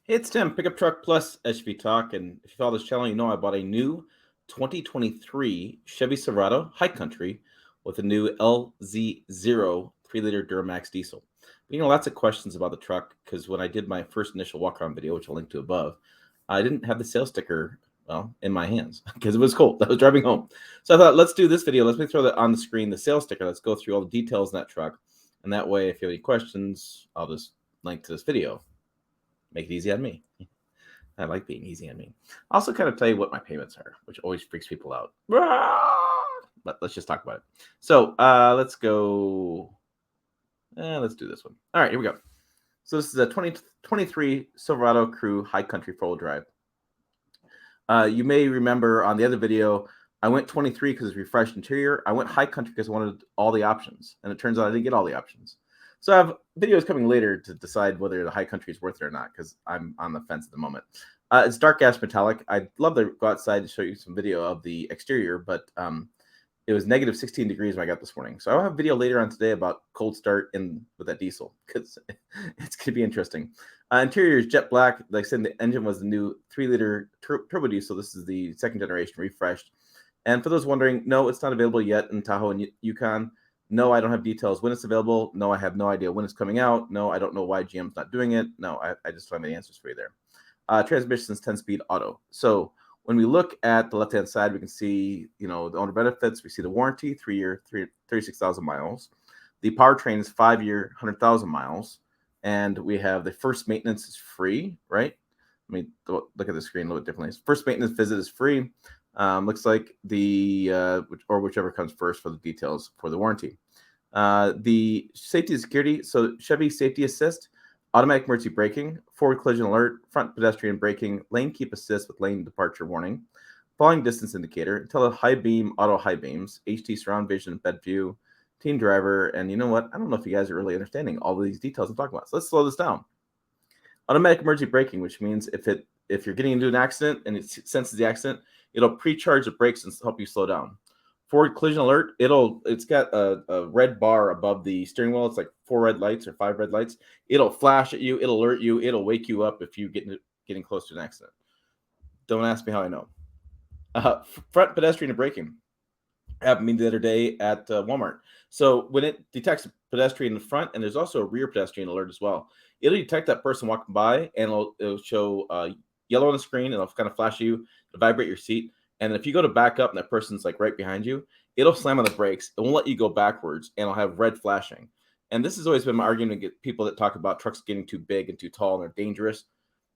Hey, it's Tim, Pickup Truck Plus SUV Talk, and if you follow this channel, you know I bought a new 2023 Chevy Silverado High Country with a new LZ0 3-liter Duramax diesel. But, lots of questions about the truck because when I did my first initial walk-around video, which I'll link to above, I didn't have the sales sticker, well, in my hands because it was cold. I was driving home. So I thought, let's do this video. Let's throw that on the screen, the sales sticker. Let's go through all the details in that truck. And that way, if you have any questions, I'll just link to this video. Make it easy on me. I like being easy on me. I'll also kind of tell you what my payments are, which always freaks people out. But let's just talk about it. So let's go. Let's do this one. All right, here we go. So this is a 2023 Silverado Crew High Country 4-wheel drive. You may remember on the other video, I went 23 because it's refreshed interior. I went High Country because I wanted all the options. And it turns out I didn't get all the options. So I have videos coming later to decide whether the High Country is worth it or not, because I'm on the fence at the moment. It's dark ash metallic. I'd love to go outside to show you some video of the exterior, but it was negative 16 degrees when I got this morning. So I'll have a video later on today about cold start with that diesel, because it's going to be interesting. Interior is jet black. Like I said, the engine was the new 3-liter turbo diesel. This is the second generation refreshed. And for those wondering, no, it's not available yet in Tahoe and Yukon. No, I don't have details when it's available. No, I have no idea when it's coming out. No, I don't know why GM's not doing it. No, I just don't have any answers for you there. Transmission's 10-speed auto. So when we look at the left-hand side, we can see, the owner benefits. We see the warranty, 3-year, 36,000 miles. The powertrain is 5-year, 100,000 miles. And we have the first maintenance is free, right? Let me look at the screen a little bit differently. First maintenance visit is free. Looks like whichever comes first for the details for the warranty. The safety and security, so Chevy Safety Assist, automatic emergency braking, forward collision alert, front pedestrian braking, lane keep assist with lane departure warning, following distance indicator, high beam, auto high beams, HD surround vision, bed view, teen driver, and you know what? I don't know if you guys are really understanding all of these details I'm talking about. So let's slow this down. Automatic emergency braking, which means if you're getting into an accident and it senses the accident, it'll pre-charge the brakes and help you slow down. Forward collision alert, it's got a red bar above the steering wheel. It's like 4 red lights or 5 red lights. It'll flash at you. It'll alert you. It'll wake you up if you getting close to an accident. Don't ask me how I know. Front pedestrian braking happened to me the other day at Walmart. So when it detects a pedestrian in the front, and there's also a rear pedestrian alert as well, it'll detect that person walking by, and it'll show yellow on the screen, and it'll kind of flash you, it'll vibrate your seat. And if you go to back up and that person's like right behind you, it'll slam on the brakes. It won't let you go backwards, and it'll have red flashing. And this has always been my argument to get people that talk about trucks getting too big and too tall and they're dangerous.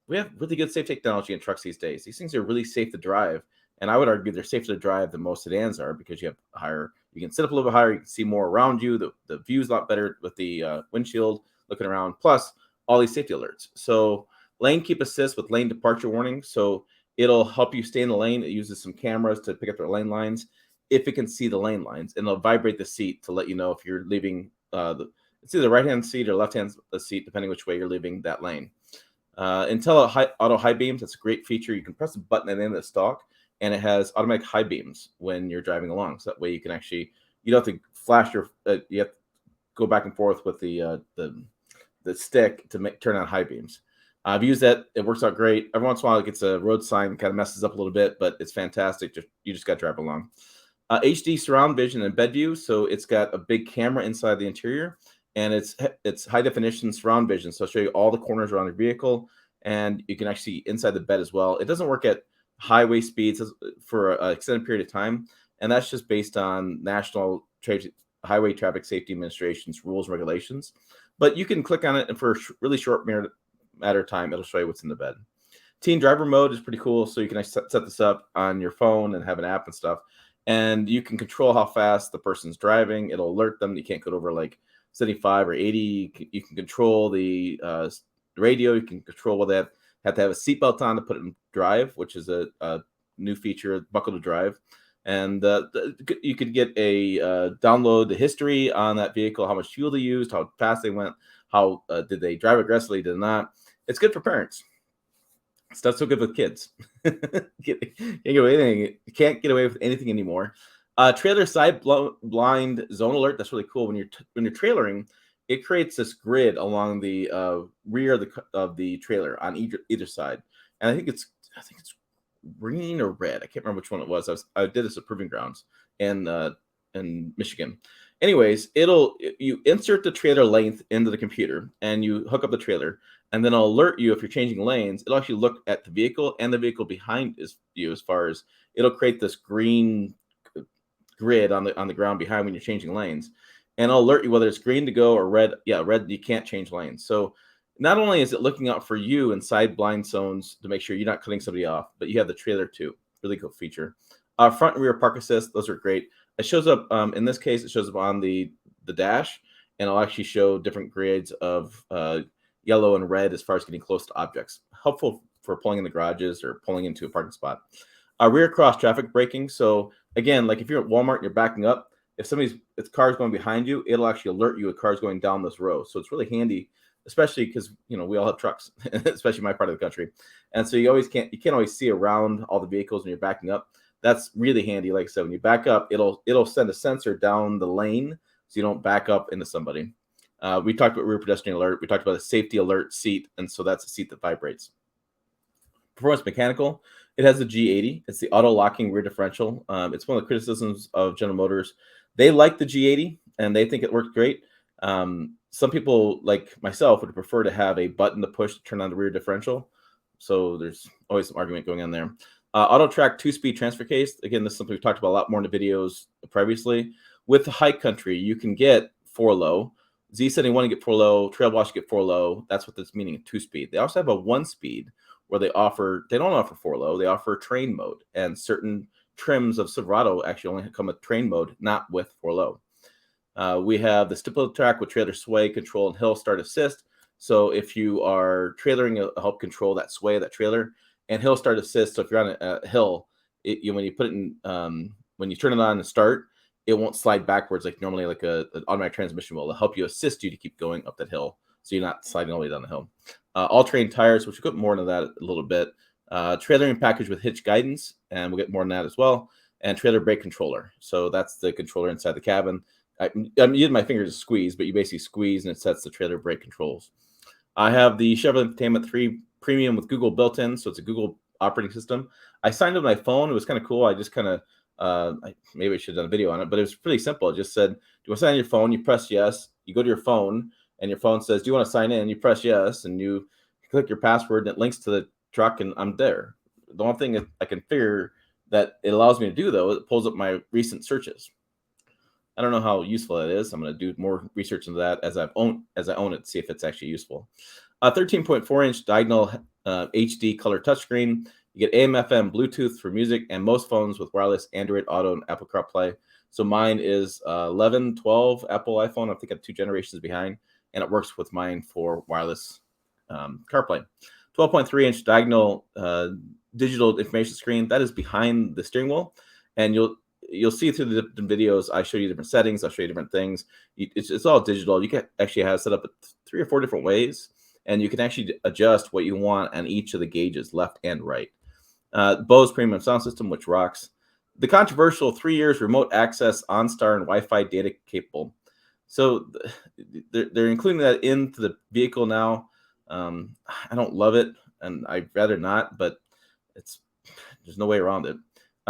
We have really good safe technology in trucks these days. These things are really safe to drive. And I would argue they're safer to drive than most sedans are because you can sit up a little bit higher, you can see more around you. The view's a lot better with the windshield looking around, plus all these safety alerts. So lane keep assist with lane departure warning. So it'll help you stay in the lane. It uses some cameras to pick up the lane lines if it can see the lane lines, and it'll vibrate the seat to let you know if you're leaving it's either right-hand seat or left-hand seat, depending which way you're leaving that lane. Auto high beams, that's a great feature. You can press a button at the end of the stalk, and it has automatic high beams when you're driving along. So that way you can actually, you don't have to flash you have to go back and forth with the stick to turn on high beams. I've used that. It works out great. Every once in a while, it gets a road sign, kind of messes up a little bit, but it's fantastic. You just got to drive along. HD surround vision and bed view. So it's got a big camera inside the interior, and it's high definition surround vision. So I'll show you all the corners around your vehicle, and you can actually see inside the bed as well. It doesn't work at highway speeds for an extended period of time, and that's just based on National Highway Traffic Safety Administration's rules and regulations. But you can click on it, and for a really short matter of time, it'll show you what's in the bed. Teen driver mode is pretty cool, so you can set this up on your phone and have an app and stuff, and you can control how fast the person's driving. It'll alert them that you can't go over like 75 or 80. You can control the radio. You can control whether they have to have a seatbelt on to put it in drive, which is a new feature, buckle to drive. And you could get a download the history on that vehicle, how much fuel they used, how fast they went, how did they drive aggressively, did not. It's good for parents. It's not so good with kids. You can't get away with anything anymore. Trailer side blind zone alert. That's really cool. When you're trailering, it creates this grid along the rear of the trailer on either side, and I think it's green or red. I can't remember which one it was. I did this at Proving Grounds in Michigan. Anyways, you insert the trailer length into the computer and you hook up the trailer, and then it'll alert you if you're changing lanes. It'll actually look at the vehicle and the vehicle behind you, as far as it'll create this green grid on the ground behind when you're changing lanes, and it'll alert you whether it's green to go or red. Yeah, red, you can't change lanes. So not only is it looking out for you in side blind zones to make sure you're not cutting somebody off, but you have the trailer too. Really cool feature. Front and rear park assist, those are great. It shows up in this case, it shows up on the dash, and it'll actually show different grades of yellow and red as far as getting close to objects. Helpful for pulling in the garages or pulling into a parking spot. Rear cross traffic braking. So again, like if you're at Walmart and you're backing up, if if car's going behind you, it'll actually alert you a car's going down this row. So it's really handy, especially because we all have trucks, especially my part of the country, and so you can't always see around all the vehicles when you're backing up. That's really handy. Like I said, when you back up, it'll send a sensor down the lane so you don't back up into somebody. We talked about rear pedestrian alert. We talked about a safety alert seat, and so that's a seat that vibrates. Performance mechanical. It has the G80. It's the auto locking rear differential. It's one of the criticisms of General Motors. They like the G80 and they think it works great. Some people like myself would prefer to have a button to push to turn on the rear differential. So there's always some argument going on there. Auto track 2-speed transfer case. Again, this is something we've talked about a lot more in the videos previously. With the High Country, you can get 4-low. Z71 you get 4-low. Trail Boss you get 4-low. That's what this meaning, 2-speed. They also have a 1-speed where they don't offer 4-low. They offer train mode, and certain trims of Silverado actually only come with train mode, not with 4-low. We have the stipulated track with trailer sway, control, and hill start assist. So if you are trailering, it'll help control that sway of that trailer, and hill start assist. So if you're on a hill, when you put it in, when you turn it on and start, it won't slide backwards like normally like an automatic transmission will. It'll help you assist you to keep going up that hill, so you're not sliding all the way down the hill. All-terrain tires, which we'll get more into that a little bit. Trailering package with hitch guidance, and we'll get more on that as well. And trailer brake controller. So that's the controller inside the cabin. I'm using my fingers to squeeze, but you basically squeeze and it sets the trailer brake controls. I have the Chevy Infotainment 3 Premium with Google built in, so it's a Google operating system. I signed up my phone. It was kind of cool. I just kind of, maybe I should have done a video on it, but it was pretty simple. It just said, do you want to sign on your phone? You press yes. You go to your phone, and your phone says, do you want to sign in? You press yes, and you click your password, and it links to the truck, and I'm there. The one thing that I can figure that it allows me to do, though, it pulls up my recent searches. I don't know how useful that is. I'm going to do more research into that as I own it to see if it's actually useful. 13.4-inch diagonal HD color touchscreen. You get AM, FM, Bluetooth for music, and most phones with wireless Android Auto and Apple CarPlay. So mine is 11, 12 Apple iPhone. I think I'm 2 generations behind, and it works with mine for wireless CarPlay. 12.3-inch diagonal digital information screen. That is behind the steering wheel, and you'll see through the different videos. I show you different settings. I'll show you different things. It's all digital. You can actually have it set up 3 or 4 different ways, and you can actually adjust what you want on each of the gauges, left and right. Bose premium sound system, which rocks. The controversial 3 years remote access OnStar and Wi-Fi data capable. So they're including that into the vehicle now. I don't love it, and I'd rather not, but there's no way around it.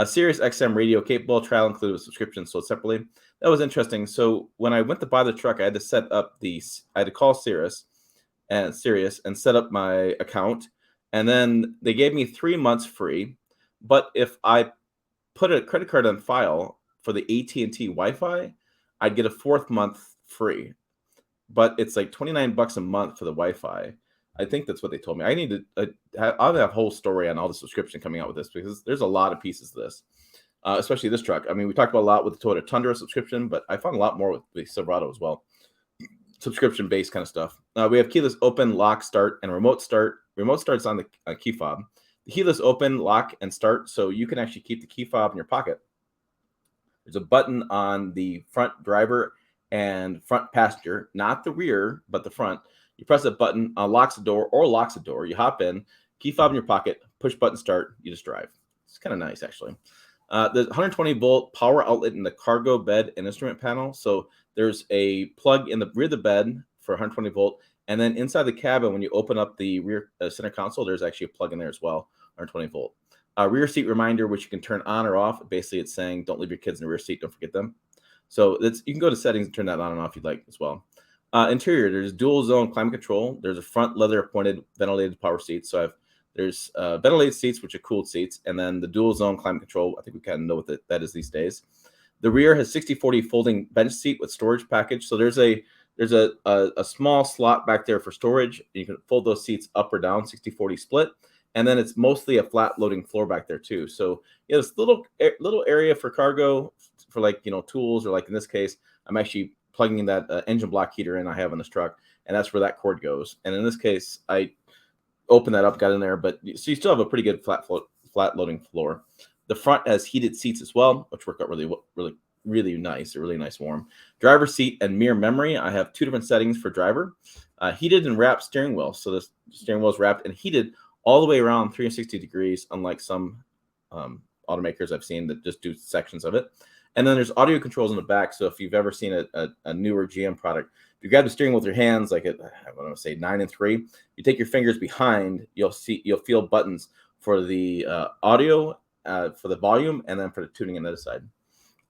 Sirius XM radio capable, trial included with subscription sold separately. That was interesting. So when I went to buy the truck, I had to call Sirius and set up my account, and then they gave me 3 months free. But if I put a credit card on file for the AT&T Wi-Fi, I'd get a 4th month free. But it's like $29 a month for the Wi-Fi. I think that's what they told me. I need to. I'll have a whole story on all the subscription coming out with this, because there's a lot of pieces to this, especially this truck. I mean, we talked about a lot with the Toyota Tundra subscription, but I found a lot more with the Silverado as well. Subscription-based kind of stuff. We have keyless open, lock, start, and remote start. Remote start's on the key fob. The keyless open, lock, and start, so you can actually keep the key fob in your pocket. There's a button on the front driver and front passenger, not the rear, but the front. You press that button, unlocks the door or locks the door. You hop in, key fob in your pocket, push button start, you just drive. It's kind of nice, actually. The 120-volt power outlet in the cargo bed and instrument panel. So there's a plug in the rear of the bed for 120 volt. And then inside the cabin, when you open up the rear center console, there's actually a plug in there as well, 120 volt. Rear seat reminder, which you can turn on or off. Basically, it's saying don't leave your kids in the rear seat. Don't forget them. So you can go to settings and turn that on and off if you'd like as well. Interior, there's dual zone climate control. There's a front leather appointed ventilated power seat. So there's ventilated seats, which are cooled seats, and then the dual zone climate control. I think we kind of know what that is these days. The rear has 60/40 folding bench seat with storage package. So there's a small slot back there for storage. You can fold those seats up or down, 60/40 split. And then it's mostly a flat loading floor back there too. So yeah, this little area for cargo for like, tools, or like in this case, I'm actually plugging in that engine block heater in I have on this truck, and that's where that cord goes. And in this case, I opened that up, got in there, but so you still have a pretty good flat loading floor. The front has heated seats as well, which work out really nice, a really nice warm. Driver seat and mirror memory. I have two different settings for driver. Heated and wrapped steering wheel. So the steering wheel is wrapped and heated all the way around 360 degrees, unlike some automakers I've seen that just do sections of it. And then there's audio controls in the back. So if you've ever seen a newer GM product, if you grab the steering wheel with your hands, like at, I want to say 9 and 3, you take your fingers behind, you'll feel buttons for the audio, for the volume, and then for the tuning on the other side.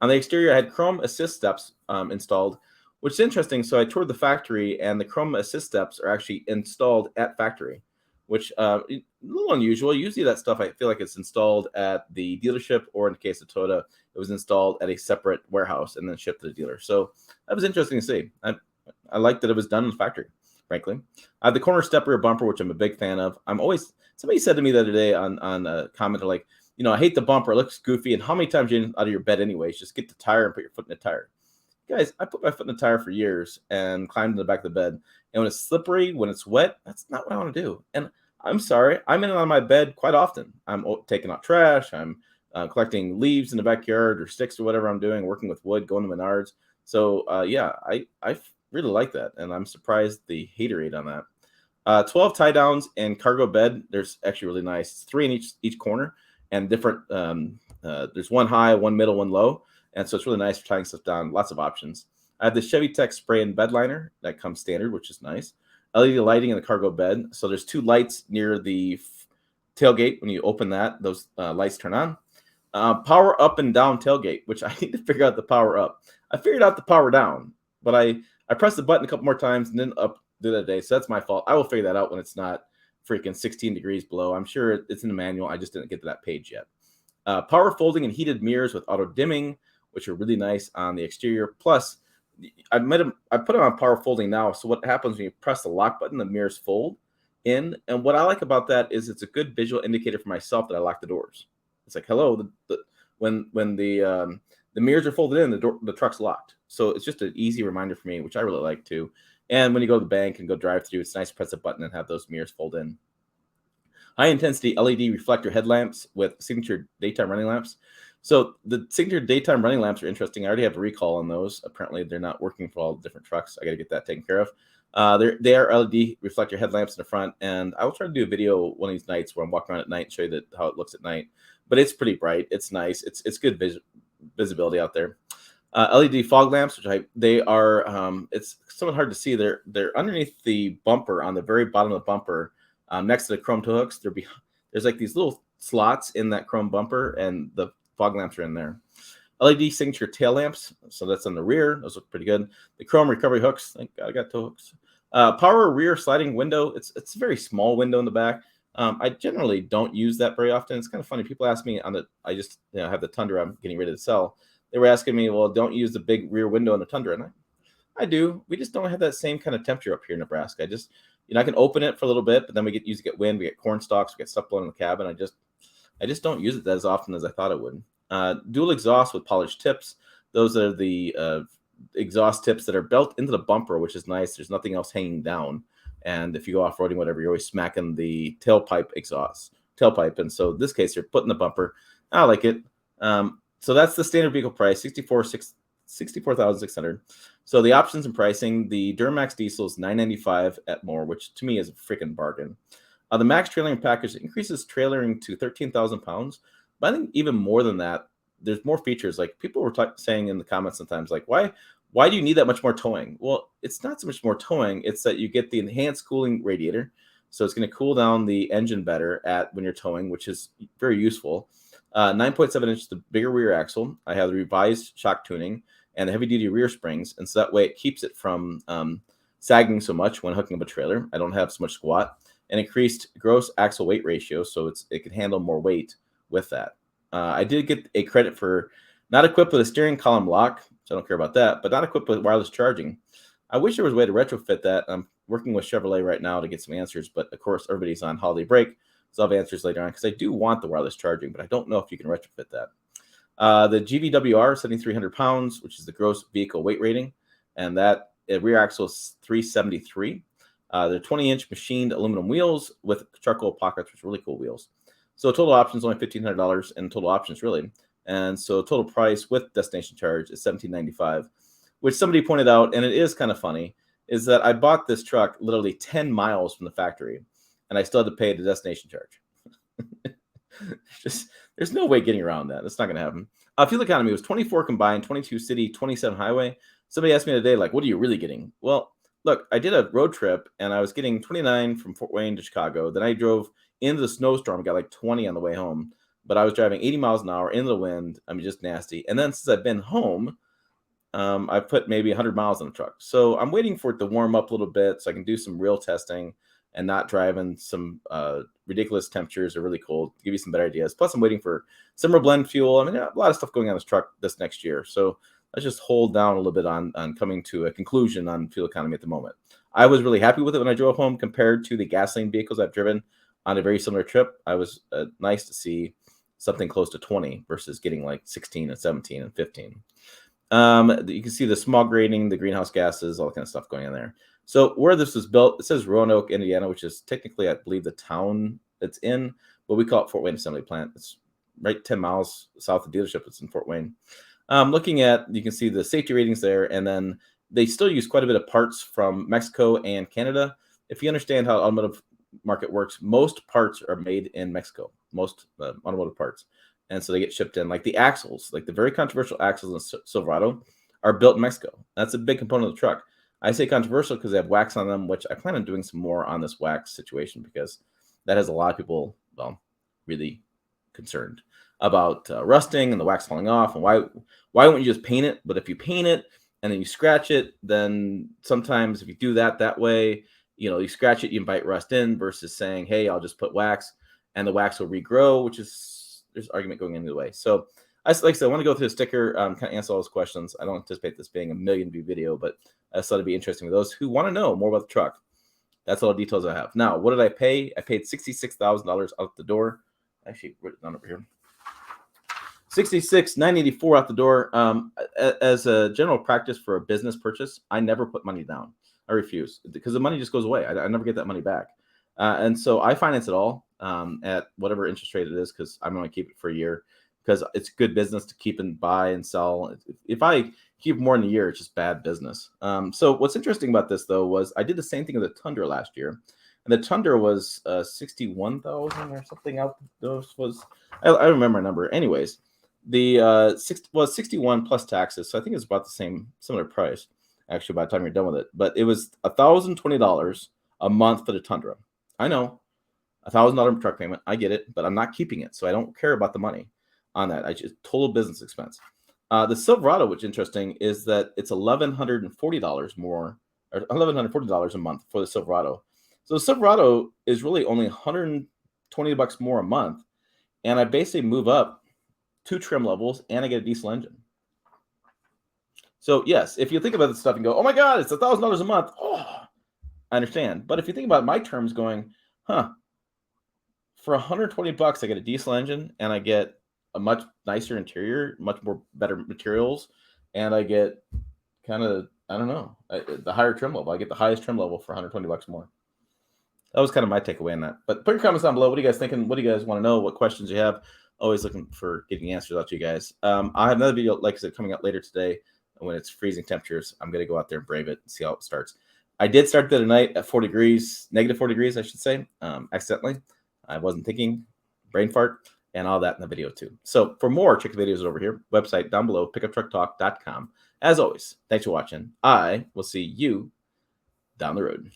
On the exterior, I had chrome assist steps installed, which is interesting. So I toured the factory, and the chrome assist steps are actually installed at factory, which a little unusual. Usually that stuff, I feel like it's installed at the dealership, or in the case of Toyota, it was installed at a separate warehouse and then shipped to the dealer. So that was interesting to see. I like that it was done in the factory, frankly. I have the corner step rear bumper, which I'm a big fan of. Somebody said to me the other day on a comment, like, I hate the bumper. It looks goofy. And how many times you out of your bed anyways? Just get the tire and put your foot in the tire. Guys, I put my foot in the tire for years and climbed in the back of the bed. And when it's slippery, when it's wet, that's not what I want to do. And I'm sorry, I'm in and out of my bed quite often. I'm taking out trash. I'm collecting leaves in the backyard or sticks or whatever I'm doing, working with wood, going to Menards. So, yeah, I really like that. And I'm surprised the haterade on that. 12 tie downs and cargo bed. There's actually really nice. It's 3 in each corner, and different. There's one high, one middle, one low. And so it's really nice for tying stuff down. Lots of options. I have the Chevy Tech spray and bed liner that comes standard, which is nice. LED lighting in the cargo bed. So there's 2 lights near the tailgate. When you open that, those lights turn on. Power up and down tailgate, which I need to figure out the power up. I figured out the power down, but I pressed the button a couple more times and then up the other day. So that's my fault. I will figure that out when it's not freaking 16 degrees below. I'm sure it's in the manual. I just didn't get to that page yet. Power folding and heated mirrors with auto dimming, which are really nice on the exterior. Plus, I put it on power folding now. So what happens when you press the lock button, the mirrors fold in. And what I like about that is it's a good visual indicator for myself that I lock the doors. It's like, hello, when the mirrors are folded in, the truck's locked. So it's just an easy reminder for me, which I really like too. And when you go to the bank and go drive through, it's nice to press a button and have those mirrors fold in. High intensity LED reflector headlamps with signature daytime running lamps. So the signature daytime running lamps are interesting. I already have a recall on those. Apparently they're not working for all the different trucks. I got to get that taken care of. They are LED reflector headlamps in the front, and I will try to do a video one of these nights where I'm walking around at night and show you how it looks at night. But it's pretty bright. It's nice. It's good visibility out there. LED fog lamps, which they are. It's somewhat hard to see. They're underneath the bumper on the very bottom of the bumper, next to the chrome toe hooks. There's like these little slots in that chrome bumper, and the fog lamps are in there. LED signature tail lamps, so that's on the rear. Those look pretty good. The chrome recovery hooks. Thank God I got toe hooks. Power rear sliding window. It's a very small window in the back. I generally don't use that very often. It's kind of funny. People ask me I just have the Tundra I'm getting ready to sell. They were asking me, well, don't use the big rear window in the Tundra. And I do. We just don't have that same kind of temperature up here in Nebraska. I can open it for a little bit, but then we get wind, we get corn stalks, we get stuff blowing in the cabin. I just don't use it as often as I thought it would. Dual exhaust with polished tips. Those are the exhaust tips that are built into the bumper, which is nice. There's nothing else hanging down. And if you go off-roading, whatever, you're always smacking the tailpipe. And so in this case, you're putting the bumper. I like it. So that's the standard vehicle price, $64,600. So the options and pricing, the Duramax diesel is $995 at more, which to me is a freaking bargain. The max trailering package increases trailering to 13,000 pounds. But I think even more than that, there's more features. Like people were saying in the comments sometimes, like, why Why do you need that much more towing? Well, it's not so much more towing. It's that you get the enhanced cooling radiator. So it's going to cool down the engine better at when you're towing, which is very useful. 9.7 inch, the bigger rear axle. I have the revised shock tuning and the heavy duty rear springs. And so that way it keeps it from sagging so much when hooking up a trailer. I don't have so much squat. And increased gross axle weight ratio. So it can handle more weight with that. I did get a credit for not equipped with a steering column lock. So I don't care about that, but not equipped with wireless charging. I wish there was a way to retrofit that. I'm working with Chevrolet right now to get some answers, but of course everybody's on holiday break, so I'll have answers later on because I do want the wireless charging, but I don't know if you can retrofit that. The GVWR 7,300 pounds, which is the gross vehicle weight rating, and that rear axle is 373. They're 20-inch machined aluminum wheels with charcoal pockets, which are really cool wheels. So total options only $1,500 in total options really, and so total price with destination charge is $1,795. Which somebody pointed out, and it is kind of funny, is that I bought this truck literally 10 miles from the factory, and I still had to pay the destination charge. There's no way getting around that. That's not going to happen. Fuel economy was 24 combined, 22 city, 27 highway. Somebody asked me today, like, what are you really getting? Well, look, I did a road trip, and I was getting 29 from Fort Wayne to Chicago. Then I drove into the snowstorm, got like 20 on the way home. But I was driving 80 miles an hour into the wind. I mean, just nasty. And then since I've been home, I put maybe 100 miles on the truck. So I'm waiting for it to warm up a little bit so I can do some real testing and not drive in some ridiculous temperatures or really cold, to give you some better ideas. Plus, I'm waiting for summer blend fuel. I mean, a lot of stuff going on this truck this next year. So let's just hold down a little bit on coming to a conclusion on fuel economy at the moment. I was really happy with it when I drove home compared to the gasoline vehicles I've driven on a very similar trip. I was nice to see something close to 20 versus getting like 16 and 17 and 15. You can see the smog rating, the greenhouse gases, all that kind of stuff going on there. So where this was built, it says Roanoke, Indiana, which is technically, I believe, the town it's in, but we call it Fort Wayne Assembly Plant. It's right 10 miles south of the dealership. It's in Fort Wayne. Looking at, you can see the safety ratings there, and then they still use quite a bit of parts from Mexico and Canada. If you understand how automotive market works, most parts are made in Mexico, most automotive parts. And so they get shipped in. Like the axles, like the very controversial axles in Silverado are built in Mexico. That's a big component of the truck. I say controversial because they have wax on them, which I plan on doing some more on this wax situation because that has a lot of people, well, really concerned about rusting and the wax falling off. And why wouldn't you just paint it? But if you paint it and then you scratch it, then sometimes if you do that way, you scratch it, you invite rust in versus saying, hey, I'll just put wax and the wax will regrow, which is, there's argument going into the way. So like I said, I want to go through the sticker, kind of answer all those questions. I don't anticipate this being a 1 million view video, but I thought it'd be interesting for those who want to know more about the truck. That's all the details I have. Now, what did I pay? I paid $66,000 out the door. Actually, wrote it down over here. $66,984 out the door. As a general practice for a business purchase, I never put money down. I refuse because the money just goes away. I never get that money back. And so I finance it all at whatever interest rate it is because I'm going to keep it for a year because it's good business to keep and buy and sell. If I keep more than a year, it's just bad business. So what's interesting about this, though, was I did the same thing with the Tundra last year. And the Tundra was 61,000 or something out. I remember a number. Anyways, the 61 plus taxes. So I think it's about the similar price, actually, by the time you're done with it. But it was $1,020 a month for the Tundra. I know, $1,000 truck payment. I get it, but I'm not keeping it, so I don't care about the money on that. I just total business expense. The Silverado, which is interesting, is that it's $1,140 more, or $1,140 a month for the Silverado. So the Silverado is really only $120 more a month, and I basically move up 2 trim levels, and I get a diesel engine. So yes, if you think about this stuff and go, "Oh my God, it's $1,000 a month," I understand. But if you think about my terms going, for $120, I get a diesel engine and I get a much nicer interior, much more better materials, and I get kind of, I don't know, the higher trim level. I get the highest trim level for $120 more. That was kind of my takeaway on that. But put your comments down below. What are you guys thinking? What do you guys want to know? What questions you have? Always looking for getting answers out to you guys. I have another video, like I said, coming out later today when it's freezing temperatures. I'm going to go out there and brave it and see how it starts. I did start the other night at 4 degrees, negative 4 degrees, I should say, accidentally. I wasn't thinking, brain fart, and all that in the video too. So for more, check the videos over here. Website down below, pickuptrucktalk.com. As always, thanks for watching. I will see you down the road.